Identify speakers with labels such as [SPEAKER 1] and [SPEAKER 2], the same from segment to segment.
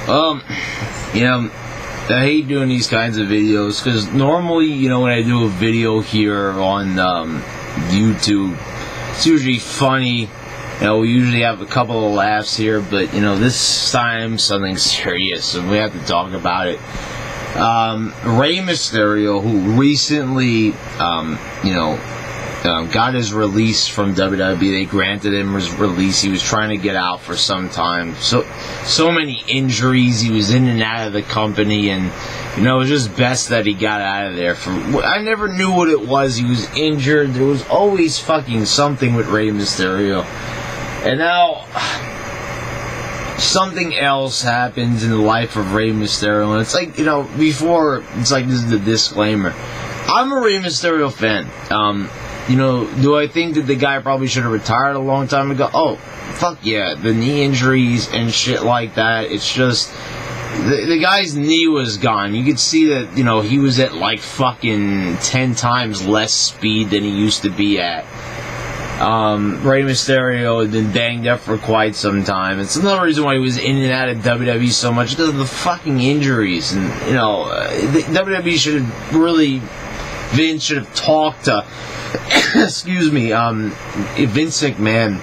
[SPEAKER 1] Yeah, I hate doing these kinds of videos, because normally, you know, when I do a video here on YouTube, it's usually funny. You know, we usually have a couple of laughs here, but, you know, this time something serious, and we have to talk about it. Rey Mysterio, who recently, got his release from WWE. They granted him his release. He was trying to get out for some time. So many injuries. He was in and out of the company, and, you know, it was just best that he got out of there. I never knew what it was. He was injured. There was always fucking something with Rey Mysterio. And now something else happens in the life of Rey Mysterio, and it's like, you know, before, it's like, this is the disclaimer. I'm a Rey Mysterio fan. You know, do I think that the guy probably should have retired a long time ago? Oh, fuck yeah. The knee injuries and shit like that, it's just, the guy's knee was gone. You could see that, you know, he was at like fucking 10 times less speed than he used to be at. Rey Mysterio had been banged up for quite some time. It's another reason why he was in and out of WWE so much, because of the fucking injuries. And, you know, the WWE should have really, Vince should have talked to, excuse me, Vince McMahon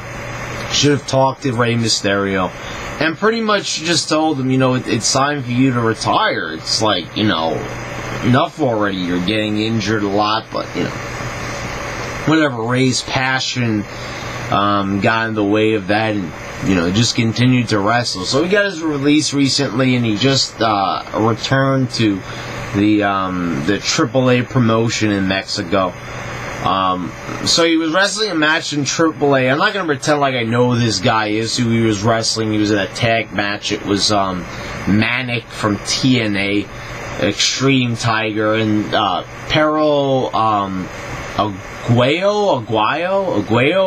[SPEAKER 1] should have talked to Rey Mysterio and pretty much just told him, you know, it's time for you to retire. It's like, you know, enough already. You're getting injured a lot, but, you know, whatever. Rey's passion got in the way of that, and, you know, just continued to wrestle. So he got his release recently, and he just returned to the AAA promotion in Mexico. So he was wrestling a match in AAA. I'm not going to pretend like I know who this guy is, who he was wrestling. He was in a tag match. It was Manic from TNA, Extreme Tiger, and Pero Aguayo,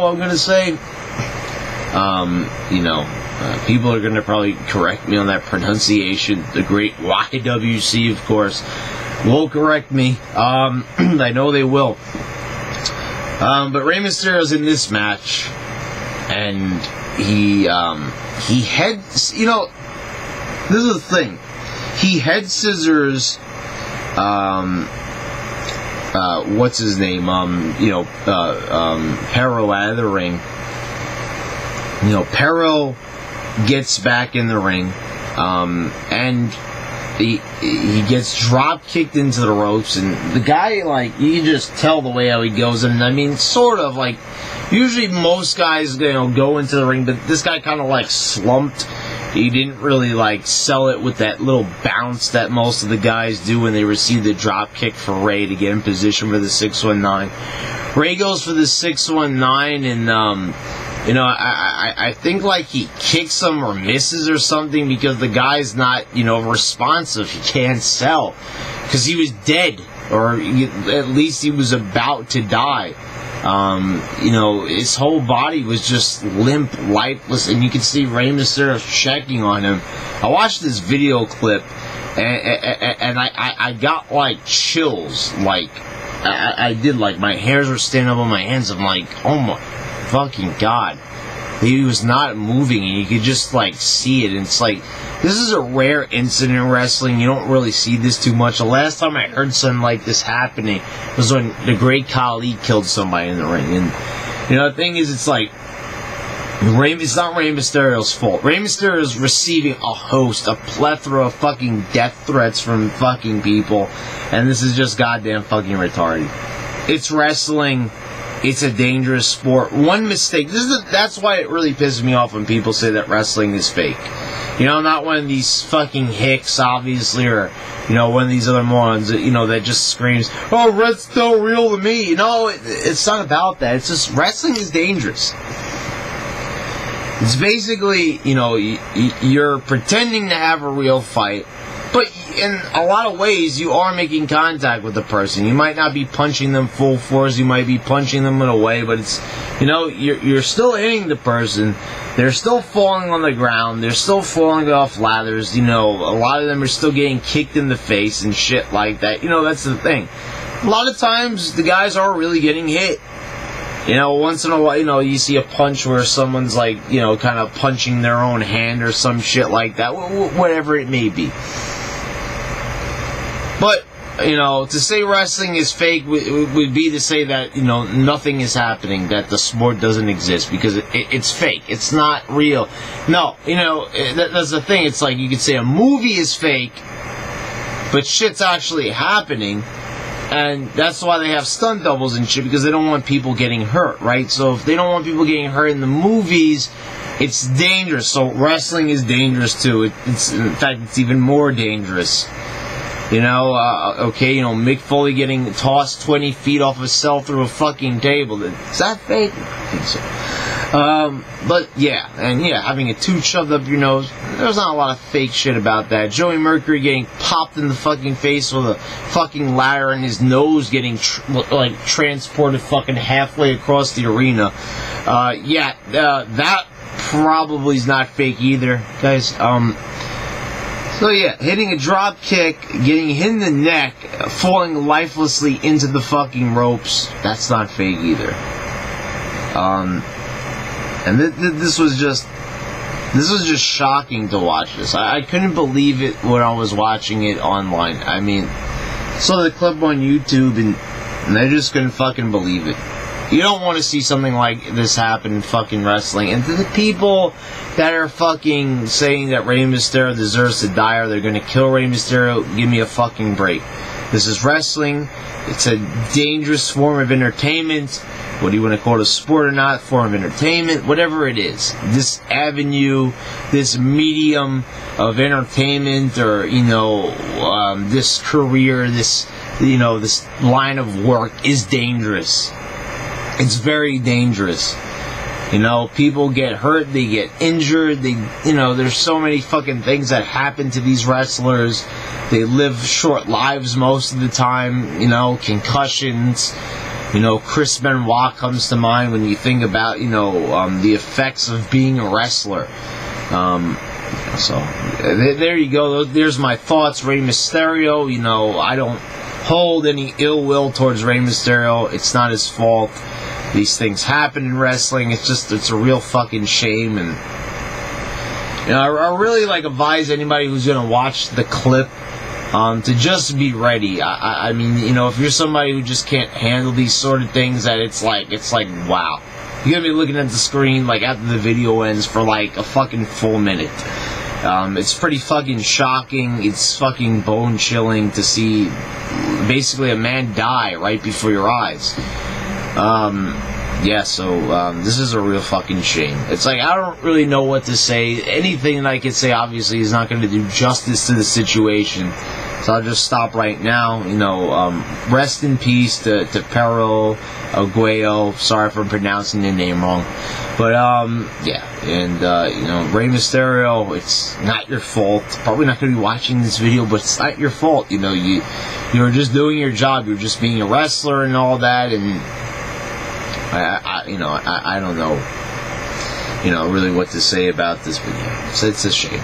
[SPEAKER 1] I'm going to say. You know, people are going to probably correct me on that pronunciation. The great YWC, of course, will correct me. I know they will. But Rey Mysterio's in this match, and he heads, you know, this is the thing, he head scissors, what's his name, Pero out of the ring. You know, Pero gets back in the ring, and he gets drop kicked into the ropes, and the guy, like, you can just tell the way how he goes. And I mean, sort of like, usually most guys, you know, go into the ring, but this guy kind of like slumped. He didn't really like sell it with that little bounce that most of the guys do when they receive the drop kick for Rey to get in position for the 619. Rey goes for the 619, and you know, I think like he kicks him or misses or something, because the guy's not, you know, responsive. He can't sell because he was dead, or at least he was about to die. You know, his whole body was just limp, lifeless, and you could see Rey Mysterio checking on him. I watched this video clip, and I got like chills. Like I did, like my hairs were standing up on my hands. I'm like, oh my fucking god, he was not moving, and you could just like see it. And it's like, this is a rare incident in wrestling. You don't really see this too much. The last time I heard something like this happening was when the Great Khali killed somebody in the ring. And, you know, the thing is, it's like, it's not Rey Mysterio's fault. Rey Mysterio is receiving a plethora of fucking death threats from fucking people, and this is just goddamn fucking retarded. It's wrestling. It's a dangerous sport. One mistake. That's why it really pisses me off when people say that wrestling is fake. You know, not one of these fucking hicks, obviously, or, you know, one of these other morons, you know, that just screams, oh, Red's still real to me. You know, it's not about that. It's just, wrestling is dangerous. It's basically, you know, you're pretending to have a real fight, but in a lot of ways, you are making contact with the person. You might not be punching them full force. You might be punching them in a way, but it's, you know, you're still hitting the person. They're still falling on the ground. They're still falling off ladders. You know, a lot of them are still getting kicked in the face and shit like that. You know, that's the thing. A lot of times, the guys are really getting hit. You know, once in a while, you know, you see a punch where someone's like, you know, kind of punching their own hand or some shit like that, whatever it may be. But, you know, to say wrestling is fake would be to say that, you know, nothing is happening, that the sport doesn't exist, because it's fake. It's not real. No, you know, that's the thing. It's like you could say a movie is fake, but shit's actually happening, and that's why they have stunt doubles and shit, because they don't want people getting hurt, right? So if they don't want people getting hurt in the movies, it's dangerous. So wrestling is dangerous too. It's in fact, it's even more dangerous. You know, okay, you know, Mick Foley getting tossed 20 feet off a cell through a fucking table. Is that fake? I think so. But yeah, and yeah, having a tooth shoved up your nose, there's not a lot of fake shit about that. Joey Mercury getting popped in the fucking face with a fucking ladder and his nose getting, transported fucking halfway across the arena. That probably is not fake either, guys. So yeah, hitting a drop kick, getting hit in the neck, falling lifelessly into the fucking ropes, that's not fake either. And this was just shocking to watch this. I couldn't believe it when I was watching it online. I mean, saw the clip on YouTube and I just couldn't fucking believe it. You don't want to see something like this happen in fucking wrestling. And to the people that are fucking saying that Rey Mysterio deserves to die or they're going to kill Rey Mysterio, give me a fucking break. This is wrestling. It's a dangerous form of entertainment. Whether you want to call it a sport or not, form of entertainment, whatever it is. This avenue, this medium of entertainment, or, you know, this career, this, you know, this line of work is dangerous. It's very dangerous. You know, people get hurt, they get injured, you know, there's so many fucking things that happen to these wrestlers. They live short lives most of the time, you know, concussions. You know, Chris Benoit comes to mind when you think about, you know, the effects of being a wrestler. So, there you go. There's my thoughts. Rey Mysterio, you know, I don't hold any ill will towards Rey Mysterio. It's not his fault. These things happen in wrestling. It's a real fucking shame. And, you know, I really, advise anybody who's going to watch the clip to just be ready. I mean, you know, if you're somebody who just can't handle these sort of things, that it's like, wow. You're going to be looking at the screen, after the video ends for, a fucking full minute. It's pretty fucking shocking. It's fucking bone-chilling to see basically a man die right before your eyes. This is a real fucking shame. It's I don't really know what to say. Anything that I could say, obviously, is not going to do justice to the situation. So I'll just stop right now. You know, rest in peace to Perro Aguayo. Sorry for pronouncing the name wrong. But, you know, Rey Mysterio, it's not your fault. Probably not going to be watching this video, but it's not your fault. You know, you're just doing your job. You're just being a wrestler and all that, and I don't know, really what to say about this video. So it's a shame.